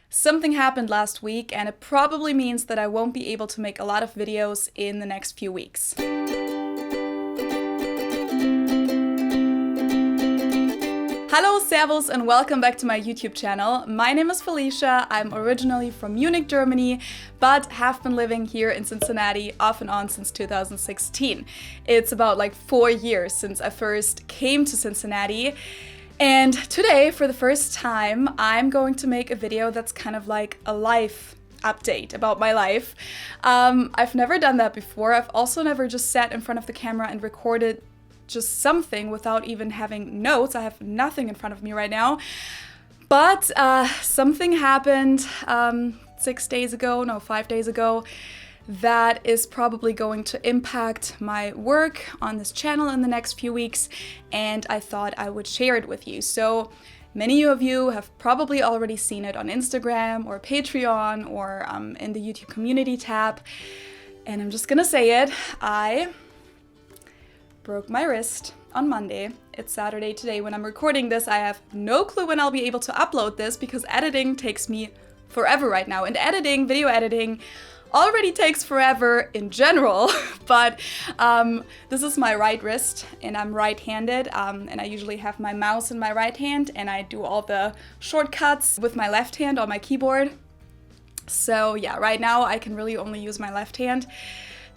Something happened last week, and it probably means that I won't be able to make a lot of videos in the next few weeks. Hello, servus, and welcome back to my YouTube channel. My name is Felicia. I'm originally from Munich, Germany, but have been living here in Cincinnati off and on since 2016. It's about 4 years since I first came to Cincinnati. And today, for the first time, I'm going to make a video that's kind of like a life update about my life. I've never done that before. I've also never just sat in front of the camera and recorded just something without even having notes. I have nothing in front of me right now. But something happened 5 days ago, that is probably going to impact my work on this channel in the next few weeks, and I thought I would share it with you. So many of you have probably already seen it on Instagram or Patreon or in the YouTube community tab, and I'm just gonna say it. I broke my wrist on Monday. It's Saturday today when I'm recording this. I have no clue when I'll be able to upload this because editing takes me forever right now, and video editing already takes forever in general, but this is my right wrist and I'm right-handed, and I usually have my mouse in my right hand and I do all the shortcuts with my left hand on my keyboard. So yeah, right now I can really only use my left hand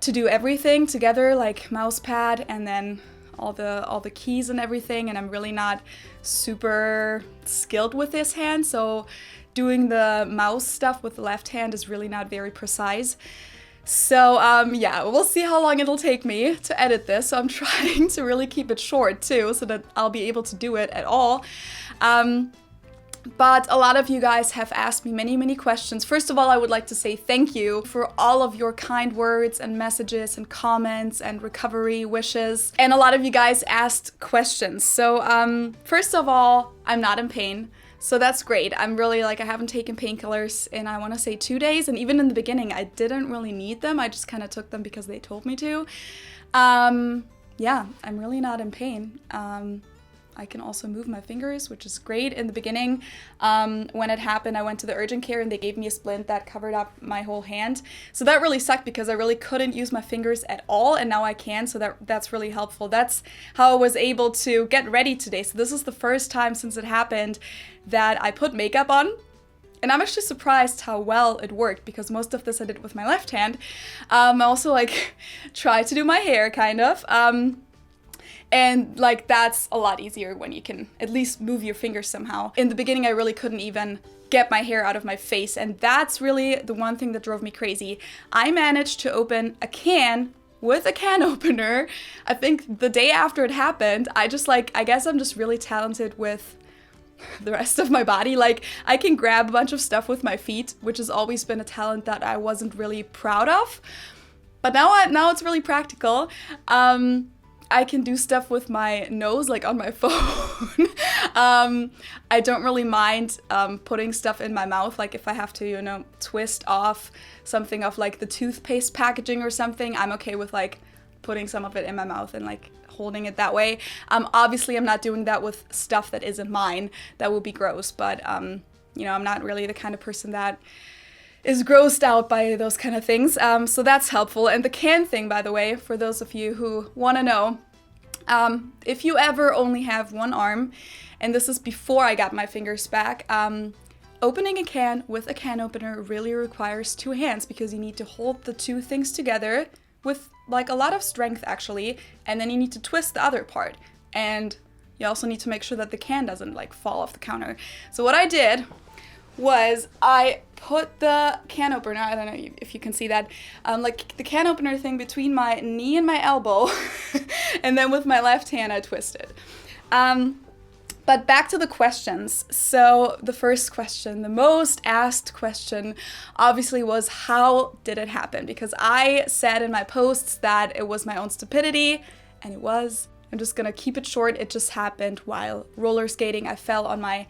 to do everything together, like mouse pad and then all the keys and everything, and I'm really not super skilled with this hand, so doing the mouse stuff with the left hand is really not very precise. So yeah, we'll see how long it'll take me to edit this. So I'm trying to really keep it short too, so that I'll be able to do it at all. But a lot of you guys have asked me many questions. First of all, I would like to say thank you for all of your kind words and messages and comments and recovery wishes. And a lot of you guys asked questions. So first of all, I'm not in pain. So that's great. I'm really I haven't taken painkillers in, I want to say 2 days. And even in the beginning, I didn't really need them. I just kind of took them because they told me to. Yeah, I'm really not in pain. I can also move my fingers, which is great. In the beginning, when it happened, I went to the urgent care and they gave me a splint that covered up my whole hand. So that really sucked because I really couldn't use my fingers at all, and now I can, so that's really helpful. That's how I was able to get ready today. So this is the first time since it happened that I put makeup on. And I'm actually surprised how well it worked because most of this I did with my left hand. I also tried to do my hair kind of. And that's a lot easier when you can at least move your fingers somehow. In the beginning, I really couldn't even get my hair out of my face, and that's really the one thing that drove me crazy. I managed to open a can with a can opener, I think the day after it happened. I guess I'm just really talented with the rest of my body. I can grab a bunch of stuff with my feet, which has always been a talent that I wasn't really proud of. But now it's really practical. I can do stuff with my nose, on my phone. I don't really mind putting stuff in my mouth, if I have to, twist off something of the toothpaste packaging or something. I'm okay with putting some of it in my mouth and holding it that way. Obviously, I'm not doing that with stuff that isn't mine. That would be gross, but I'm not really the kind of person that is grossed out by those kind of things. So that's helpful. And the can thing, by the way, for those of you who want to know, if you ever only have one arm, and this is before I got my fingers back, opening a can with a can opener really requires 2 hands because you need to hold the 2 things together with a lot of strength actually, and then you need to twist the other part. And you also need to make sure that the can doesn't fall off the counter. So what I did was I put the can opener, I don't know if you can see that, the can opener thing between my knee and my elbow, and then with my left hand I twisted. But back to the questions. So the first question, the most asked question, obviously was, how did it happen? Because I said in my posts that it was my own stupidity, and it was. I'm just gonna keep it short. It just happened while roller skating. I fell on my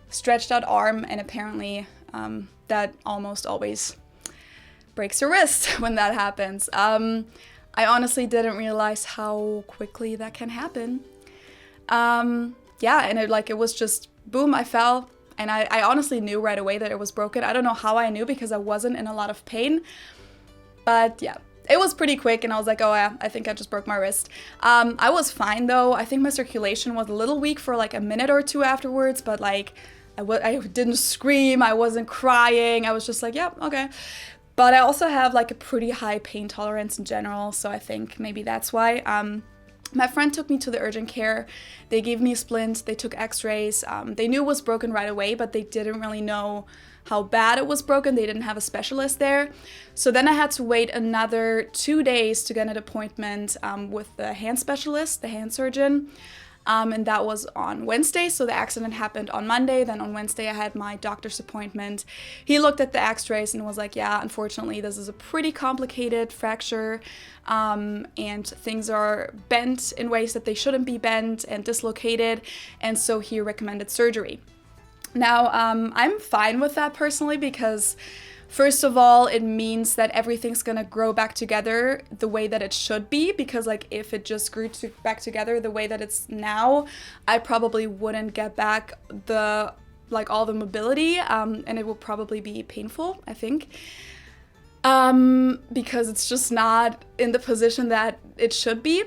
stretched out arm, and apparently that almost always breaks your wrist when that happens. I honestly didn't realize how quickly that can happen. Yeah, and it was just boom, I fell, And I honestly knew right away that it was broken. I don't know how I knew because I wasn't in a lot of pain. But yeah, it was pretty quick and I was like, oh yeah, I think I just broke my wrist. I was fine though. I think my circulation was a little weak for like a minute or two afterwards, but like I didn't scream, I wasn't crying. I was just like, yeah, okay. But I also have like a pretty high pain tolerance in general, so I think maybe that's why. My friend took me to the urgent care. They gave me a splint, they took x-rays. They knew it was broken right away, but they didn't really know how bad it was broken. They didn't have a specialist there. So then I had to wait another 2 days to get an appointment with the hand specialist, the hand surgeon. And that was on Wednesday, so the accident happened on Monday. Then on Wednesday I had my doctor's appointment. He looked at the x-rays and was like, yeah, unfortunately this is a pretty complicated fracture, and things are bent in ways that they shouldn't be bent and dislocated, and so he recommended surgery. Now, I'm fine with that personally because first of all, it means that everything's gonna grow back together the way that it should be, because like if it just grew back together the way that it's now, I probably wouldn't get back all the mobility, and it will probably be painful, I think, because it's just not in the position that it should be.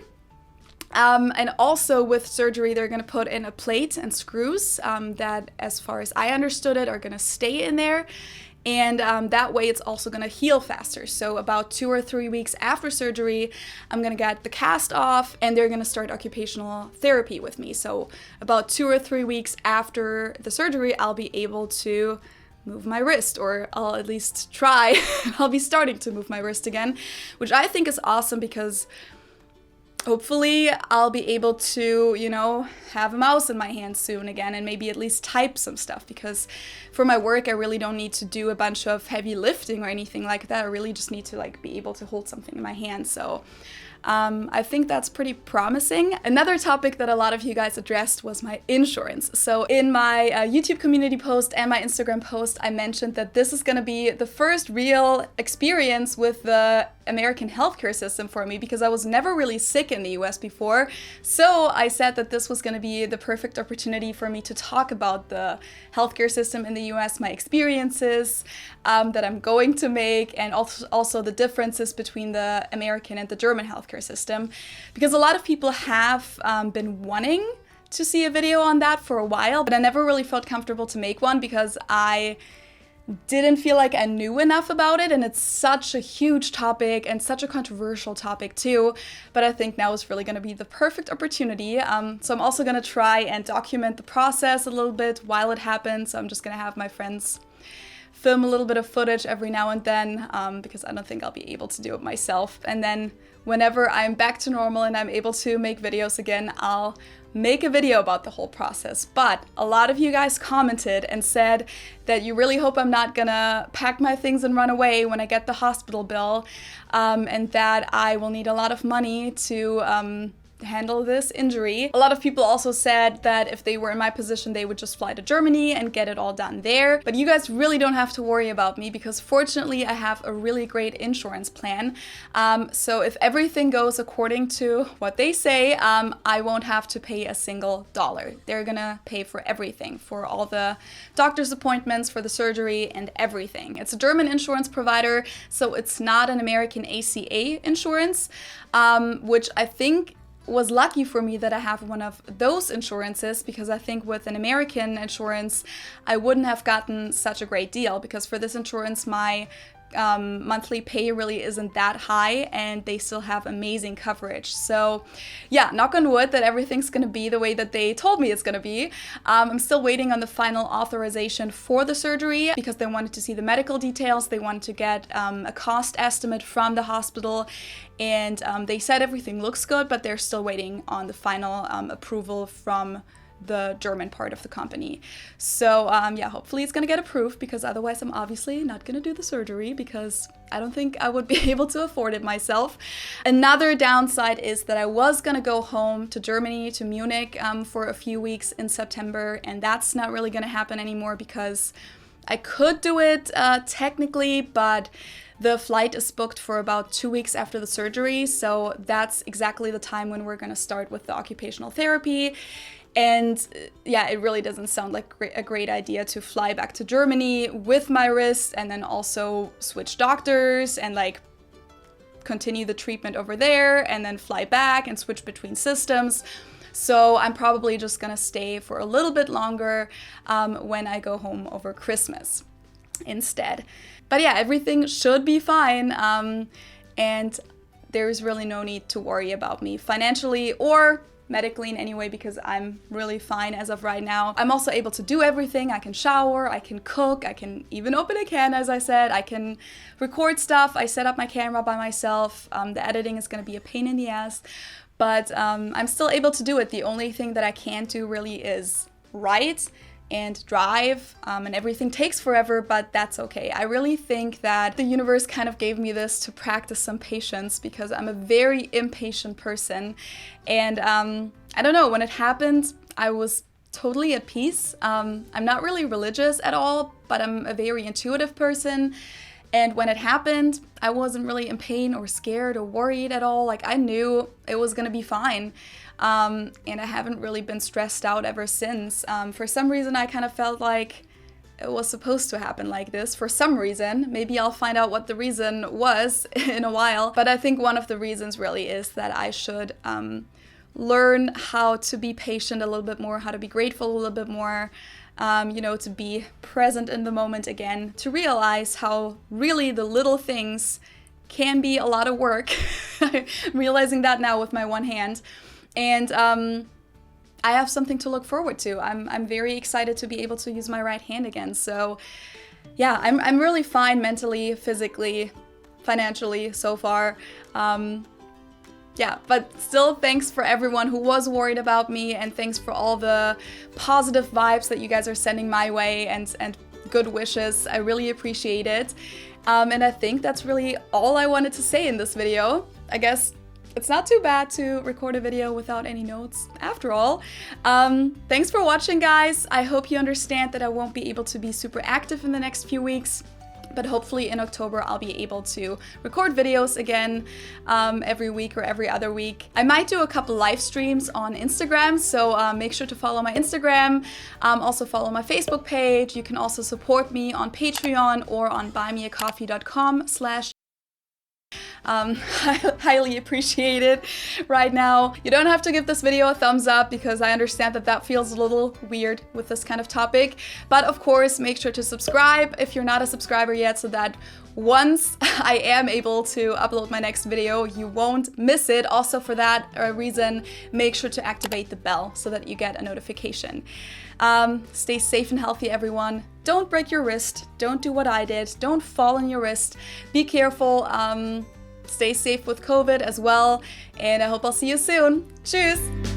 And also with surgery, they're going to put in a plate and screws that, as far as I understood it, are going to stay in there. And that way it's also going to heal faster. So about 2 or 3 weeks after surgery, I'm going to get the cast off and they're going to start occupational therapy with me. So about 2 or 3 weeks after the surgery, I'll be able to move my wrist, or I'll at least try. I'll be starting to move my wrist again, which I think is awesome because hopefully I'll be able to, have a mouse in my hand soon again and maybe at least type some stuff, because for my work I really don't need to do a bunch of heavy lifting or anything like that. I really just need to be able to hold something in my hand. So I think that's pretty promising. Another topic that a lot of you guys addressed was my insurance. So in my YouTube community post and my Instagram post, I mentioned that this is going to be the first real experience with the American healthcare system for me, because I was never really sick in the US before. So I said that this was going to be the perfect opportunity for me to talk about the healthcare system in the US, my experiences that I'm going to make, and also the differences between the American and the German healthcare system, because a lot of people have been wanting to see a video on that for a while, but I never really felt comfortable to make one because I didn't feel like I knew enough about it, and it's such a huge topic and such a controversial topic too. But I think now is really going to be the perfect opportunity. So I'm also going to try and document the process a little bit while it happens. So I'm just going to have my friends film a little bit of footage every now and then, because I don't think I'll be able to do it myself. And then whenever I'm back to normal and I'm able to make videos again, I'll make a video about the whole process. But a lot of you guys commented and said that you really hope I'm not gonna pack my things and run away when I get the hospital bill, and that I will need a lot of money to handle this injury. A lot of people also said that if they were in my position, they would just fly to Germany and get it all done there. But you guys really don't have to worry about me, because fortunately I have a really great insurance plan. So if everything goes according to what they say, I won't have to pay a single dollar. They're gonna pay for everything, for all the doctor's appointments, for the surgery, and everything. It's a German insurance provider, so it's not an American ACA insurance, which I think was lucky for me that I have one of those insurances, because I think with an American insurance I wouldn't have gotten such a great deal, because for this insurance my monthly pay really isn't that high and they still have amazing coverage. So yeah, knock on wood that everything's gonna be the way that they told me it's gonna be. I'm still waiting on the final authorization for the surgery, because they wanted to see the medical details. They wanted to get a cost estimate from the hospital, and they said everything looks good, but they're still waiting on the final approval from the German part of the company. So yeah, hopefully it's gonna get approved, because otherwise I'm obviously not gonna do the surgery, because I don't think I would be able to afford it myself. Another downside is that I was gonna go home to Germany, to Munich, for a few weeks in September, and that's not really gonna happen anymore, because I could do it technically, but the flight is booked for about 2 weeks after the surgery, so that's exactly the time when we're gonna start with the occupational therapy. And yeah, it really doesn't sound like a great idea to fly back to Germany with my wrist and then also switch doctors and like continue the treatment over there and then fly back and switch between systems. So I'm probably just gonna stay for a little bit longer when I go home over Christmas instead. But yeah, everything should be fine. And there's really no need to worry about me financially or medically in any way, because I'm really fine as of right now. I'm also able to do everything. I can shower, I can cook, I can even open a can, as I said. I can record stuff. I set up my camera by myself. The editing is gonna be a pain in the ass, but I'm still able to do it. The only thing that I can't do really is write and drive, and everything takes forever, but that's okay. I really think that the universe kind of gave me this to practice some patience, because I'm a very impatient person. And I don't know, when it happened, I was totally at peace. I'm not really religious at all, but I'm a very intuitive person. And when it happened, I wasn't really in pain or scared or worried at all. Like, I knew it was gonna be fine. And I haven't really been stressed out ever since. For some reason, I kind of felt like it was supposed to happen like this. For some reason, maybe I'll find out what the reason was in a while. But I think one of the reasons really is that I should learn how to be patient a little bit more, how to be grateful a little bit more, you know, to be present in the moment again, to realize how really the little things can be a lot of work. I'm realizing that now with my one hand. And I have something to look forward to. I'm very excited to be able to use my right hand again. So yeah, I'm really fine mentally, physically, financially so far. Yeah, but still, thanks for everyone who was worried about me, and thanks for all the positive vibes that you guys are sending my way and good wishes. I really appreciate it. And I think that's really all I wanted to say in this video. I guess it's not too bad to record a video without any notes after all. Thanks for watching, guys. I hope you understand that I won't be able to be super active in the next few weeks, but hopefully in October I'll be able to record videos again every week or every other week. I might do a couple live streams on Instagram, so make sure to follow my Instagram. Also follow my Facebook page. You can also support me on Patreon or on buymeacoffee.com/ highly appreciate it right now. You don't have to give this video a thumbs up, because I understand that that feels a little weird with this kind of topic. But of course, make sure to subscribe if you're not a subscriber yet, so that once I am able to upload my next video, you won't miss it. Also, for that reason, make sure to activate the bell so that you get a notification. Stay safe and healthy, everyone. Don't break your wrist. Don't do what I did. Don't fall on your wrist. Be careful. Stay safe with COVID as well. And I hope I'll see you soon. Tschüss!